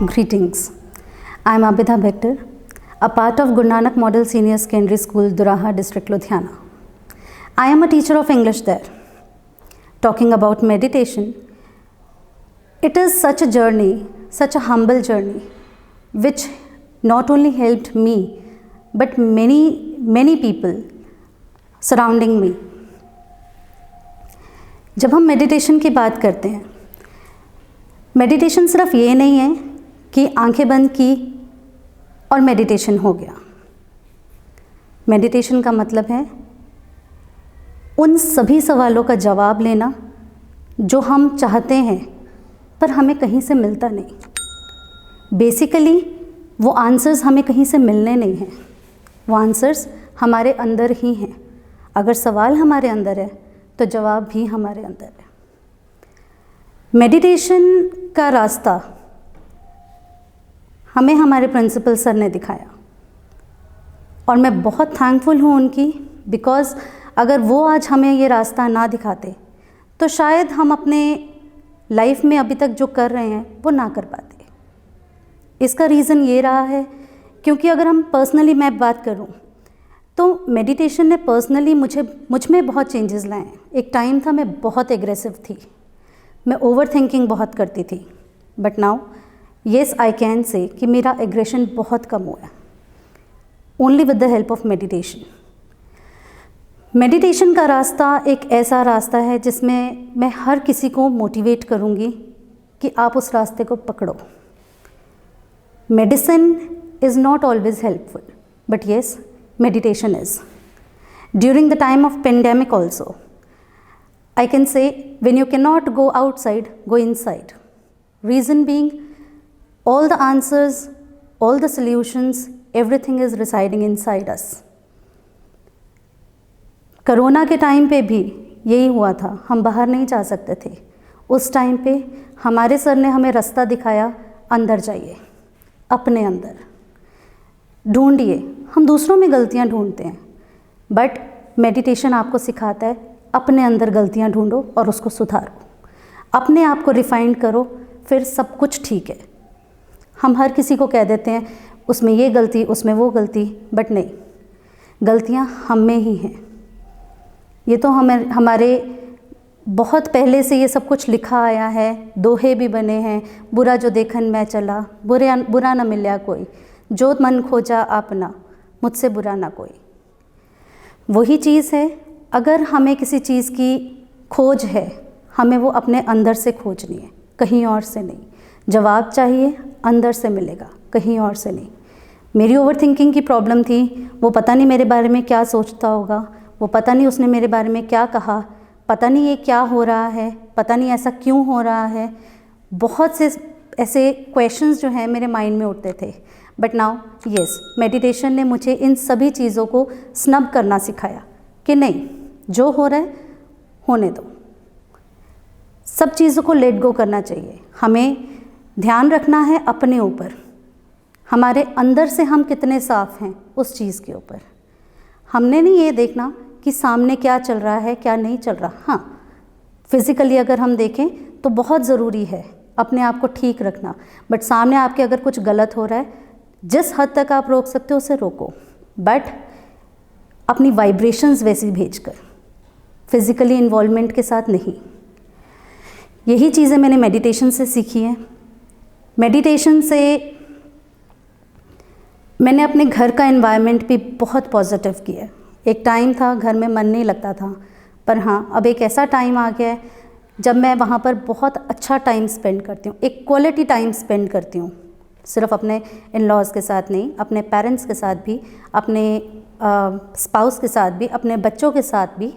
Greetings. I am Abida Bector, a part of Guru Nanak Model Senior Secondary School, Duraha District, Ludhiana. I am a teacher of English there. Talking about meditation, it is such a journey, such a humble journey, which not only helped me, but many people surrounding me. जब हम meditation की बात करते हैं, meditation सिर्फ ये नहीं है कि आंखें बंद की और मेडिटेशन हो गया। मेडिटेशन का मतलब है उन सभी सवालों का जवाब लेना जो हम चाहते हैं पर हमें कहीं से मिलता नहीं। बेसिकली वो आंसर्स हमें कहीं से मिलने नहीं हैं, वो आंसर्स हमारे अंदर ही हैं। अगर सवाल हमारे अंदर है तो जवाब भी हमारे अंदर है। मेडिटेशन का रास्ता हमें हमारे प्रिंसिपल सर ने दिखाया और मैं बहुत थैंकफुल हूँ उनकी, बिकॉज़ अगर वो आज हमें ये रास्ता ना दिखाते तो शायद हम अपने लाइफ में अभी तक जो कर रहे हैं वो ना कर पाते। इसका रीज़न ये रहा है क्योंकि अगर हम पर्सनली मैं बात करूँ तो मेडिटेशन ने पर्सनली मुझ में बहुत चेंजेस लाए हैं। एक टाइम था मैं बहुत एग्रेसिव थी, मैं ओवर थिंकिंग बहुत करती थी, but now yes I can say कि मेरा एग्रेशन बहुत कम हुआ है, only with the help of meditation. Meditation का रास्ता एक ऐसा रास्ता है जिसमें मैं हर किसी को मोटिवेट करूँगी कि आप उस रास्ते को पकड़ो। Medicine is not always helpful, but yes meditation is. During the time of pandemic also, I can say when you cannot go outside, go inside. Reason being, all the answers, all the solutions, everything is residing inside us. Corona के time पे भी यही हुआ था, हम बाहर नहीं जा सकते थे। उस टाइम पे हमारे सर ने हमें रास्ता दिखाया, अंदर जाइए, अपने अंदर ढूंढिए। हम दूसरों में गलतियां ढूंढते हैं, बट मेडिटेशन आपको सिखाता है अपने अंदर गलतियां ढूंढो और उसको सुधारो, अपने आप को रिफाइंड करो, फिर सब कुछ ठीक है। हम हर किसी को कह देते हैं उसमें ये गलती, उसमें वो गलती, बट नहीं, गलतियां हम में ही हैं। ये तो हमारे बहुत पहले से ये सब कुछ लिखा आया है, दोहे भी बने हैं। बुरा जो देखन मैं चला, बुरा न मिल्या कोई, जो मन खोजा अपना, मुझसे बुरा ना कोई। वही चीज़ है, अगर हमें किसी चीज़ की खोज है, हमें वो अपने अंदर से खोजनी है, कहीं और से नहीं। जवाब चाहिए अंदर से मिलेगा, कहीं और से नहीं। मेरी ओवर थिंकिंग की प्रॉब्लम थी, वो पता नहीं मेरे बारे में क्या सोचता होगा, वो पता नहीं उसने मेरे बारे में क्या कहा, पता नहीं ये क्या हो रहा है, पता नहीं ऐसा क्यों हो रहा है। बहुत से ऐसे क्वेश्चंस जो हैं मेरे माइंड में उठते थे, बट नाउ येस, मेडिटेशन ने मुझे इन सभी चीज़ों को स्नब करना सिखाया कि नहीं, जो हो रहा है होने दो, सब चीज़ों को लेट गो करना चाहिए। हमें ध्यान रखना है अपने ऊपर, हमारे अंदर से हम कितने साफ़ हैं उस चीज़ के ऊपर। हमने नहीं ये देखना कि सामने क्या चल रहा है क्या नहीं चल रहा। हाँ, फिज़िकली अगर हम देखें तो बहुत ज़रूरी है अपने आप को ठीक रखना, बट सामने आपके अगर कुछ गलत हो रहा है, जिस हद तक आप रोक सकते हो उसे रोको, बट अपनी वाइब्रेशंस वैसी भेजकर, फिज़िकली इन्वॉल्वमेंट के साथ नहीं। यही चीज़ें मैंने मेडिटेशन से सीखी हैं। मेडिटेशन से मैंने अपने घर का एनवायरनमेंट भी बहुत पॉजिटिव किया है। एक टाइम था घर में मन नहीं लगता था, पर हाँ, अब एक ऐसा टाइम आ गया है जब मैं वहाँ पर बहुत अच्छा टाइम स्पेंड करती हूँ, एक क्वालिटी टाइम स्पेंड करती हूँ। सिर्फ अपने इन लॉज के साथ नहीं, अपने पेरेंट्स के साथ भी, अपने स्पाउस के साथ भी, अपने बच्चों के साथ भी।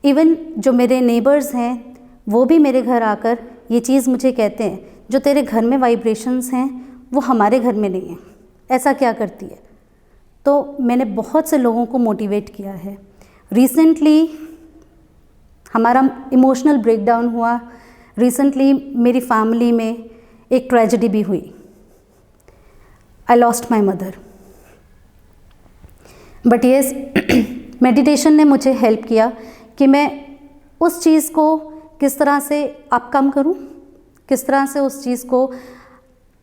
इवन जो मेरे नेबर्स हैं वो भी मेरे घर आकर ये चीज़ मुझे कहते हैं, जो तेरे घर में वाइब्रेशंस हैं वो हमारे घर में नहीं है, ऐसा क्या करती है। तो मैंने बहुत से लोगों को मोटिवेट किया है। रिसेंटली हमारा इमोशनल ब्रेकडाउन हुआ, रिसेंटली मेरी फैमिली में एक ट्रेजेडी भी हुई। I lost my mother. But yes, meditation ने मुझे हेल्प किया कि मैं उस चीज़ को किस तरह से अप कम करूँ, किस तरह से उस चीज़ को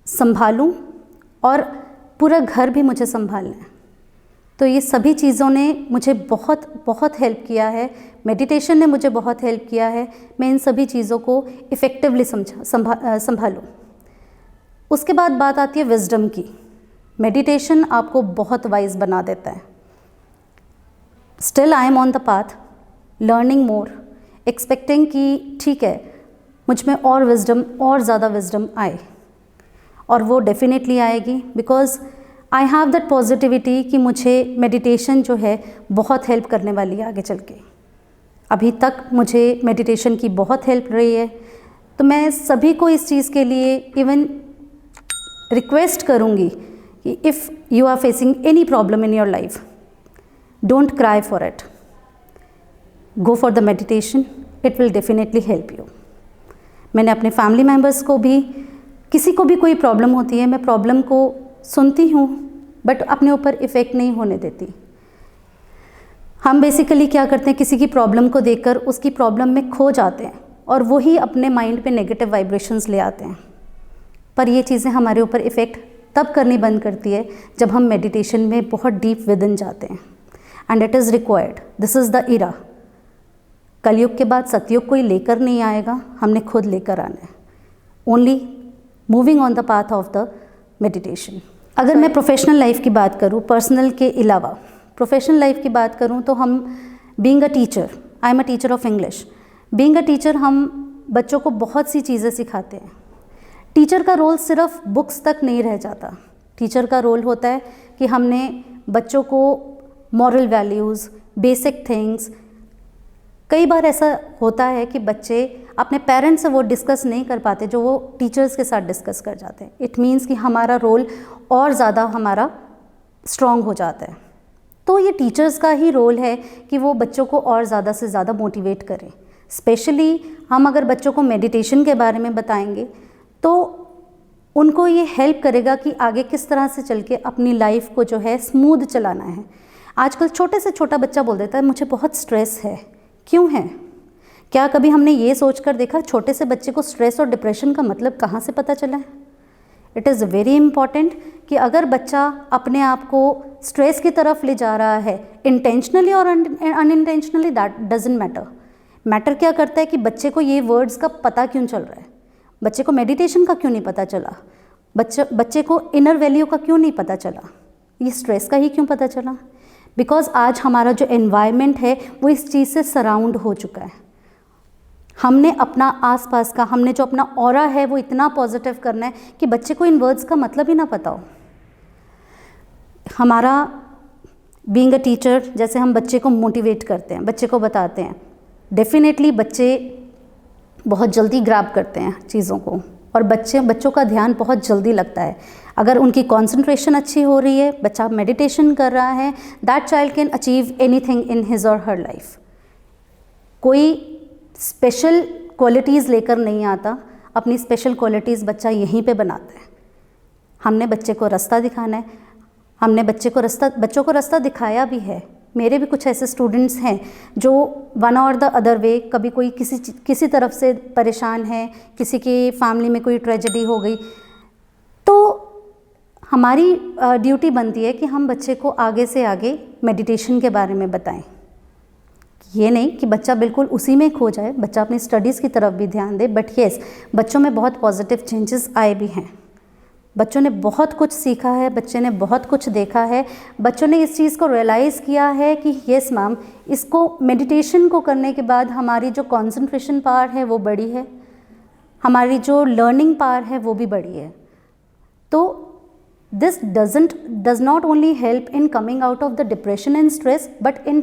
संभालूं और पूरा घर भी मुझे संभालना है। तो ये सभी चीज़ों ने मुझे बहुत बहुत हेल्प किया है, मेडिटेशन ने मुझे बहुत हेल्प किया है, मैं इन सभी चीज़ों को इफ़ेक्टिवली संभालूं। उसके बाद बात आती है विजडम की। मेडिटेशन आपको बहुत वाइज बना देता है। Still I am on the path, learning more, expecting कि ठीक है मुझ में और विजडम, और ज़्यादा विजडम आए, और वो डेफिनेटली आएगी, because I have that positivity कि मुझे मेडिटेशन जो है बहुत हेल्प करने वाली है आगे चल के। अभी तक मुझे मेडिटेशन की बहुत हेल्प रही है। तो मैं सभी को इस चीज़ के लिए इवन रिक्वेस्ट करूँगी कि if you are facing any problem in your life, don't cry for it, go for the meditation, it will definitely help you. मैंने अपने फैमिली मेम्बर्स को भी, किसी को भी कोई प्रॉब्लम होती है, मैं प्रॉब्लम को सुनती हूँ बट अपने ऊपर इफ़ेक्ट नहीं होने देती। हम बेसिकली क्या करते हैं, किसी की प्रॉब्लम को देखकर उसकी प्रॉब्लम में खो जाते हैं और वही अपने माइंड पे नेगेटिव वाइब्रेशंस ले आते हैं। पर ये चीज़ें हमारे ऊपर इफ़ेक्ट तब करनी बंद करती है जब हम मेडिटेशन में बहुत डीप विदिन जाते हैं। And it is required, this is the era. कलयुग के बाद सतयुग कोई लेकर नहीं आएगा, हमने खुद लेकर आना है। Only moving on the path of the meditation. अगर मैं प्रोफेशनल लाइफ की बात करूँ, पर्सनल के अलावा प्रोफेशनल लाइफ की बात करूँ, तो हम being a teacher, I am a teacher of English, being a teacher हम बच्चों को बहुत सी चीज़ें सिखाते हैं। टीचर का रोल सिर्फ बुक्स तक नहीं रह जाता। टीचर का रोल होता है कि हमने बच्चों को मॉरल वैल्यूज़, बेसिक थिंग्स, कई बार ऐसा होता है कि बच्चे अपने पेरेंट्स से वो डिस्कस नहीं कर पाते जो वो टीचर्स के साथ डिस्कस कर जाते हैं। इट मीन्स कि हमारा रोल और ज़्यादा हमारा स्ट्रॉन्ग हो जाता है। तो ये टीचर्स का ही रोल है कि वो बच्चों को और ज़्यादा से ज़्यादा मोटिवेट करें। स्पेशली हम अगर बच्चों को मेडिटेशन के बारे में बताएंगे तो उनको ये हेल्प करेगा कि आगे किस तरह से चल के अपनी लाइफ को जो है स्मूथ चलाना है। आजकल छोटे से छोटा बच्चा बोल देता है मुझे बहुत स्ट्रेस है। क्यों है? क्या कभी हमने ये सोचकर देखा छोटे से बच्चे को स्ट्रेस और डिप्रेशन का मतलब कहाँ से पता चला है? इट इज़ वेरी इंपॉर्टेंट कि अगर बच्चा अपने आप को स्ट्रेस की तरफ ले जा रहा है, इंटेंशनली और unintentionally, that doesn't matter. Matter क्या करता है कि बच्चे को ये वर्ड्स का पता क्यों चल रहा है, बच्चे को मेडिटेशन का क्यों नहीं पता चला, बच्चे को इनर वैल्यू का क्यों नहीं पता चला, ये स्ट्रेस का ही क्यों पता चला? बिकॉज आज हमारा जो एनवायरनमेंट है वो इस चीज़ से सराउंड हो चुका है। हमने अपना आसपास का, हमने जो अपना ऑरा है वो इतना पॉजिटिव करना है कि बच्चे को इन वर्ड्स का मतलब ही ना पता हो। हमारा बीइंग अ टीचर, जैसे हम बच्चे को मोटिवेट करते हैं, बच्चे को बताते हैं, डेफिनेटली बच्चे बहुत जल्दी ग्रैब करते हैं चीज़ों को और बच्चों का ध्यान बहुत जल्दी लगता है। अगर उनकी कंसंट्रेशन अच्छी हो रही है, बच्चा मेडिटेशन कर रहा है, that child can achieve anything in his और हर लाइफ। कोई स्पेशल क्वालिटीज़ लेकर नहीं आता, अपनी स्पेशल क्वालिटीज़ बच्चा यहीं पे बनाता है। हमने बच्चे को रास्ता दिखाना है, हमने बच्चों को रास्ता दिखाया भी है। मेरे भी कुछ ऐसे स्टूडेंट्स हैं जो वन और द अदर वे, कभी कोई किसी तरफ से परेशान है, किसी की फैमिली में कोई ट्रेजेडी हो गई, तो हमारी ड्यूटी बनती है कि हम बच्चे को आगे से आगे मेडिटेशन के बारे में बताएं। ये नहीं कि बच्चा बिल्कुल उसी में खो जाए, बच्चा अपनी स्टडीज़ की तरफ भी ध्यान दे, बट येस बच्चों में बहुत पॉजिटिव चेंजेस आए भी हैं। बच्चों ने बहुत कुछ सीखा है, बच्चे ने बहुत कुछ देखा है, बच्चों ने इस चीज़ को रियलाइज़ किया है कि येस मैम, इसको मेडिटेशन को करने के बाद हमारी जो कंसंट्रेशन पावर है वो बढ़ी है, हमारी जो लर्निंग पावर है वो भी बढ़ी है। तो this does not only help in coming out of the depression and stress, but in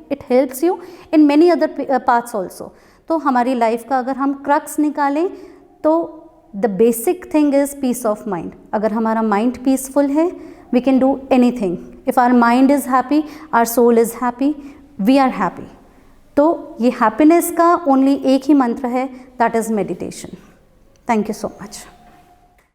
it helps you in many other paths also. तो हमारी लाइफ का अगर हम क्रक्स निकालें तो the basic thing is peace of mind. अगर हमारा mind peaceful है, we can do anything. If our mind is happy, our soul is happy, we are happy. तो ये हैप्पीनेस का ओनली एक ही मंत्र है, that is meditation. Thank you so much.